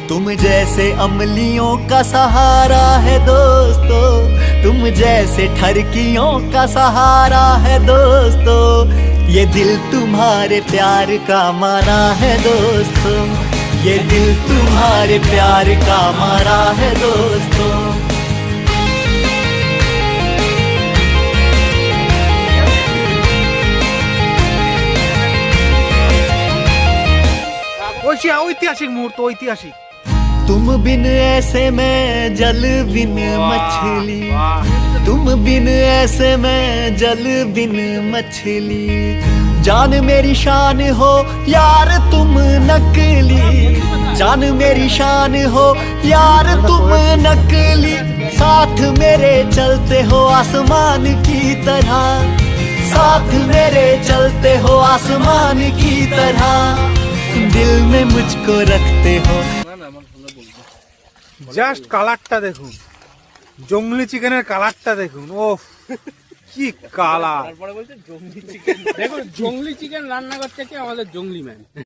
तुम जैसे अमलियों का सहारा है दोस्तों, तुम जैसे ठरकियों का सहारा है दोस्तों, ये दिल तुम्हारे प्यार का मारा है दोस्तों, ये दिल तुम्हारे प्यार का मारा है दोस्तों। ঐতিহাসিক মুহূর্ত, ঐতিহাসিক। तुम बिन ऐसे मैं जल बिन मछली, तुम बिन ऐसे मैं जल बिन मछली, जान मेरी शान हो यार तुम नकली, जान मेरी शान हो यार तुम नकली, साथ मेरे चलते हो आसमान की तरह, साथ मेरे चलते हो आसमान की तरह, दिल में मुझको रखते हो। জাস্ট কালারটা দেখুন, জংলি চিকেনের কালারটা দেখুন, ওফ কি কালার। তারপরে বলছে জংলি চিকেন। দেখো জংলি চিকেন রান্না করতে কি আমাদের জংলি ম্যান।